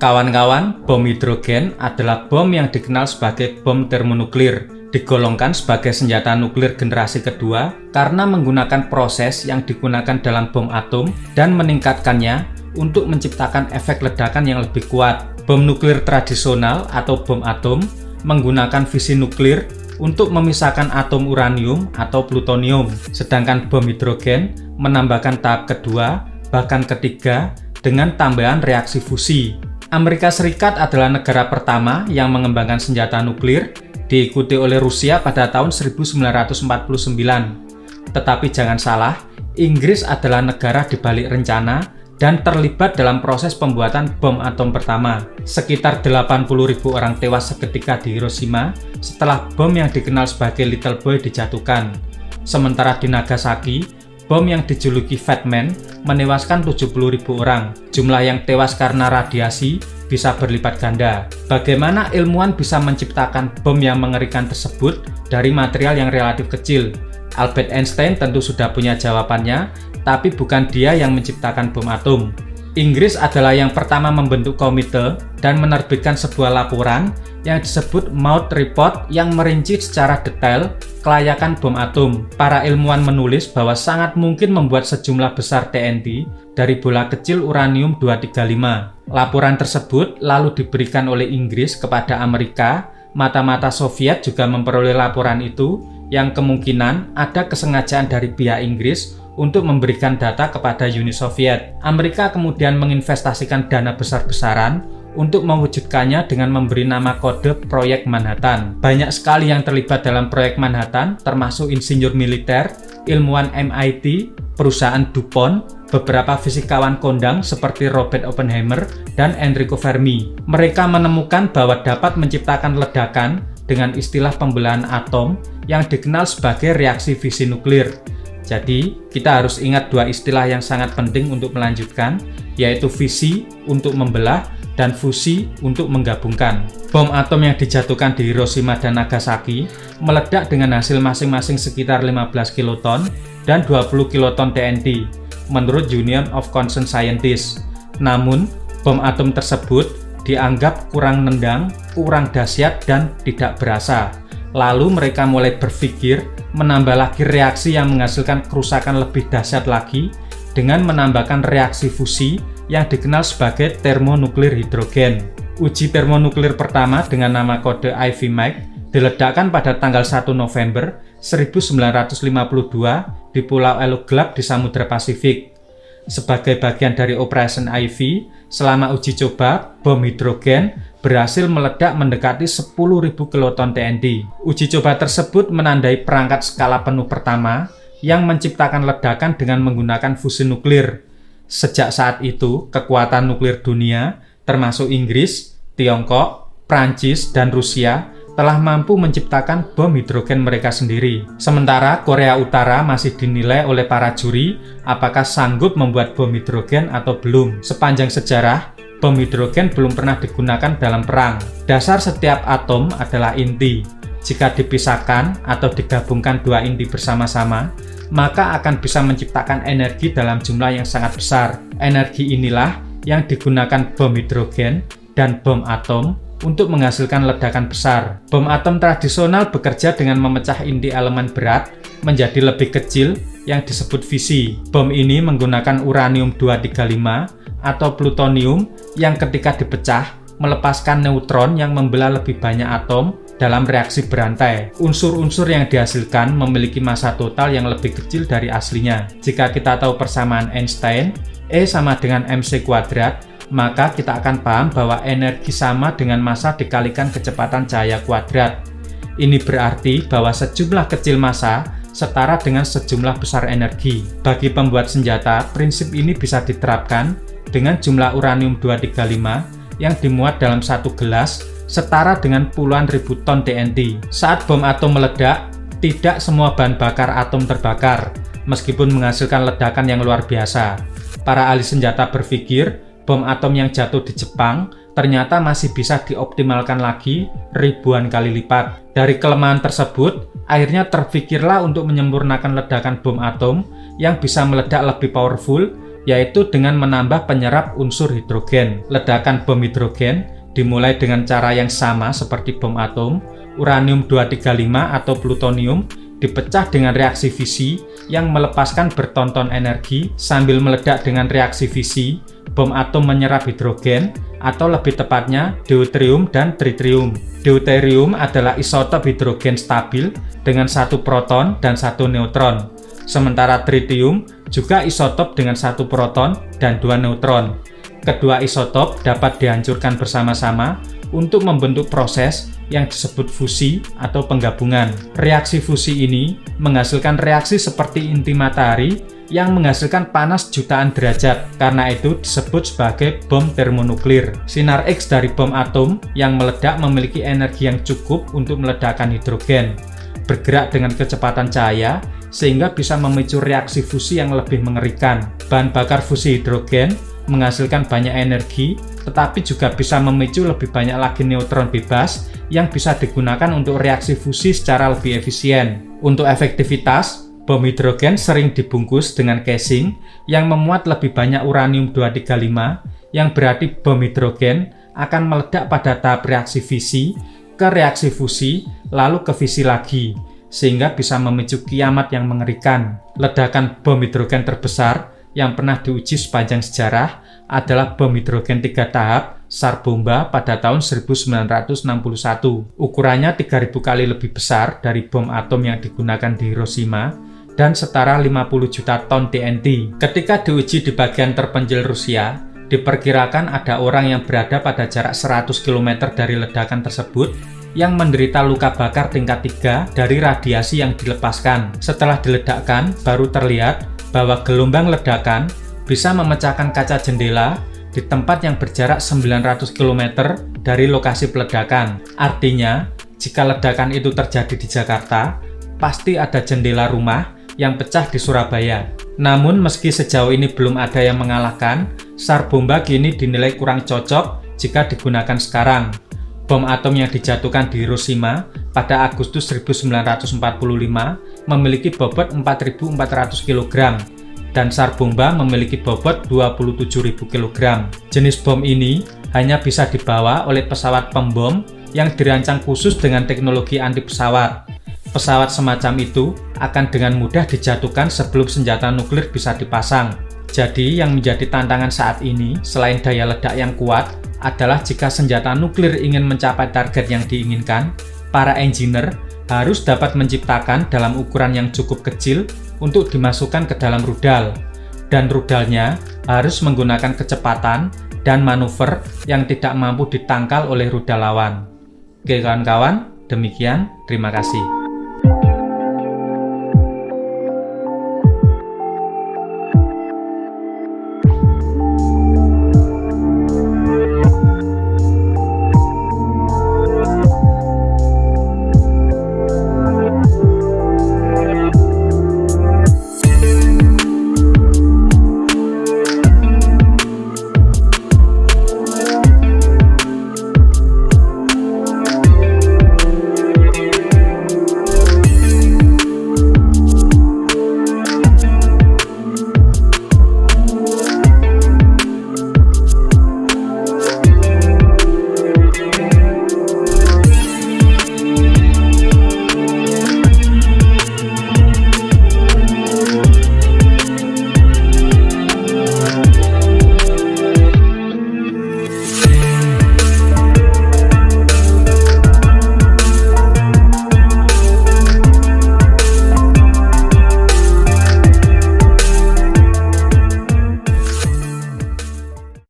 Kawan-kawan, bom hidrogen adalah bom yang dikenal sebagai bom termonuklir. Digolongkan sebagai senjata nuklir generasi kedua karena menggunakan proses yang digunakan dalam bom atom dan meningkatkannya untuk menciptakan efek ledakan yang lebih kuat. Bom nuklir tradisional atau bom atom menggunakan fisi nuklir untuk memisahkan atom uranium atau plutonium, sedangkan bom hidrogen menambahkan tahap kedua, bahkan ketiga, dengan tambahan reaksi fusi. Amerika Serikat adalah negara pertama yang mengembangkan senjata nuklir, diikuti oleh Rusia pada tahun 1949. Tetapi jangan salah, Inggris adalah negara di balik rencana dan terlibat dalam proses pembuatan bom atom pertama. Sekitar 80.000 orang tewas seketika di Hiroshima setelah bom yang dikenal sebagai Little Boy dijatuhkan. Sementara di Nagasaki, bom yang dijuluki Fat Man menewaskan 70.000 orang. Jumlah yang tewas karena radiasi bisa berlipat ganda. Bagaimana ilmuwan bisa menciptakan bom yang mengerikan tersebut dari material yang relatif kecil? Albert Einstein tentu sudah punya jawabannya, tapi bukan dia yang menciptakan bom atom. Inggris adalah yang pertama membentuk komite dan menerbitkan sebuah laporan yang disebut Maude Report yang merinci secara detail kelayakan bom atom. Para ilmuwan menulis bahwa sangat mungkin membuat sejumlah besar TNT dari bola kecil uranium-235. Laporan tersebut lalu diberikan oleh Inggris kepada Amerika. Mata-mata Soviet juga memperoleh laporan itu, yang kemungkinan ada kesengajaan dari pihak Inggris untuk memberikan data kepada Uni Soviet. Amerika kemudian menginvestasikan dana besar-besaran untuk mewujudkannya dengan memberi nama kode Proyek Manhattan. Banyak sekali yang terlibat dalam Proyek Manhattan, termasuk insinyur militer, ilmuwan MIT, perusahaan DuPont, beberapa fisikawan kondang seperti Robert Oppenheimer dan Enrico Fermi. Mereka menemukan bahwa dapat menciptakan ledakan dengan istilah pembelahan atom yang dikenal sebagai reaksi fisi nuklir. Jadi, kita harus ingat dua istilah yang sangat penting untuk melanjutkan, yaitu fisi untuk membelah dan fusi untuk menggabungkan. Bom atom yang dijatuhkan di Hiroshima dan Nagasaki meledak dengan hasil masing-masing sekitar 15 kiloton dan 20 kiloton TNT, menurut Union of Concerned Scientists. Namun, bom atom tersebut dianggap kurang nendang, kurang dahsyat, dan tidak berasa. Lalu mereka mulai berpikir menambah lagi reaksi yang menghasilkan kerusakan lebih dahsyat lagi dengan menambahkan reaksi fusi yang dikenal sebagai termonuklir hidrogen. Uji termonuklir pertama dengan nama kode Ivy Mike diledakkan pada tanggal 1 November 1952 di Pulau Elugulab di Samudra Pasifik. Sebagai bagian dari Operation Ivy, selama uji coba, bom hidrogen berhasil meledak mendekati 10.000 kiloton TNT. Uji coba tersebut menandai perangkat skala penuh pertama yang menciptakan ledakan dengan menggunakan fusi nuklir. Sejak saat itu, kekuatan nuklir dunia, termasuk Inggris, Tiongkok, Prancis, dan Rusia, telah mampu menciptakan bom hidrogen mereka sendiri. Sementara Korea Utara masih dinilai oleh para juri apakah sanggup membuat bom hidrogen atau belum. Sepanjang sejarah, bom hidrogen belum pernah digunakan dalam perang. Dasar setiap atom adalah inti. Jika dipisahkan atau digabungkan dua inti bersama-sama, maka akan bisa menciptakan energi dalam jumlah yang sangat besar. Energi inilah yang digunakan bom hidrogen dan bom atom untuk menghasilkan ledakan besar. Bom atom tradisional bekerja dengan memecah inti elemen berat menjadi lebih kecil yang disebut fisi. Bom ini menggunakan uranium-235 atau plutonium yang ketika dipecah melepaskan neutron yang membelah lebih banyak atom dalam reaksi berantai. Unsur-unsur yang dihasilkan memiliki massa total yang lebih kecil dari aslinya. Jika kita tahu persamaan Einstein, E sama dengan mc kuadrat, maka kita akan paham bahwa energi sama dengan massa dikalikan kecepatan cahaya kuadrat. Ini berarti bahwa sejumlah kecil massa setara dengan sejumlah besar energi. Bagi pembuat senjata, prinsip ini bisa diterapkan dengan jumlah uranium-235 yang dimuat dalam satu gelas setara dengan puluhan ribu ton TNT. Saat bom atom meledak, tidak semua bahan bakar atom terbakar, meskipun menghasilkan ledakan yang luar biasa. Para ahli senjata berpikir, bom atom yang jatuh di Jepang ternyata masih bisa dioptimalkan lagi ribuan kali lipat. Dari kelemahan tersebut, akhirnya terpikirlah untuk menyempurnakan ledakan bom atom yang bisa meledak lebih powerful yaitu dengan menambah penyerap unsur hidrogen. Ledakan bom hidrogen dimulai dengan cara yang sama seperti bom atom. Uranium-235 atau plutonium dipecah dengan reaksi fisi yang melepaskan bertonton energi. Sambil meledak dengan reaksi fisi, bom atom menyerap hidrogen, atau lebih tepatnya deuterium dan tritium. Deuterium adalah isotop hidrogen stabil dengan satu proton dan satu neutron. Sementara tritium juga isotop dengan satu proton dan dua neutron. Kedua isotop dapat dihancurkan bersama-sama untuk membentuk proses yang disebut fusi atau penggabungan. Reaksi fusi ini menghasilkan reaksi seperti inti matahari yang menghasilkan panas jutaan derajat. Karena itu disebut sebagai bom termonuklir. Sinar X dari bom atom yang meledak memiliki energi yang cukup untuk meledakkan hidrogen. Bergerak dengan kecepatan cahaya sehingga bisa memicu reaksi fusi yang lebih mengerikan. Bahan bakar fusi hidrogen menghasilkan banyak energi, tetapi juga bisa memicu lebih banyak lagi neutron bebas yang bisa digunakan untuk reaksi fusi secara lebih efisien. Untuk efektivitas, bom hidrogen sering dibungkus dengan casing yang memuat lebih banyak uranium-235, yang berarti bom hidrogen akan meledak pada tahap reaksi fisi, ke reaksi fusi, lalu ke fisi lagi, sehingga bisa memicu kiamat yang mengerikan. Ledakan bom hidrogen terbesar yang pernah diuji sepanjang sejarah adalah bom hidrogen 3 tahap Tsar Bomba pada tahun 1961. Ukurannya 3000 kali lebih besar dari bom atom yang digunakan di Hiroshima dan setara 50 juta ton TNT. Ketika diuji di bagian terpencil Rusia, diperkirakan ada orang yang berada pada jarak 100 km dari ledakan tersebut yang menderita luka bakar tingkat 3 dari radiasi yang dilepaskan. Setelah diledakkan, baru terlihat bahwa gelombang ledakan bisa memecahkan kaca jendela di tempat yang berjarak 900 km dari lokasi peledakan. Artinya, jika ledakan itu terjadi di Jakarta, pasti ada jendela rumah yang pecah di Surabaya. Namun, meski sejauh ini belum ada yang mengalahkan, Tsar Bomba kini dinilai kurang cocok jika digunakan sekarang. Bom atom yang dijatuhkan di Hiroshima pada Agustus 1945 memiliki bobot 4.400 kg dan Tsar Bomba memiliki bobot 27.000 kg. Jenis bom ini hanya bisa dibawa oleh pesawat pembom yang dirancang khusus dengan teknologi anti pesawat. Pesawat semacam itu akan dengan mudah dijatuhkan sebelum senjata nuklir bisa dipasang. Jadi yang menjadi tantangan saat ini selain daya ledak yang kuat adalah jika senjata nuklir ingin mencapai target yang diinginkan, para engineer harus dapat menciptakan dalam ukuran yang cukup kecil untuk dimasukkan ke dalam rudal. Dan rudalnya harus menggunakan kecepatan dan manuver yang tidak mampu ditangkal oleh rudal lawan. Oke kawan-kawan, demikian, terima kasih.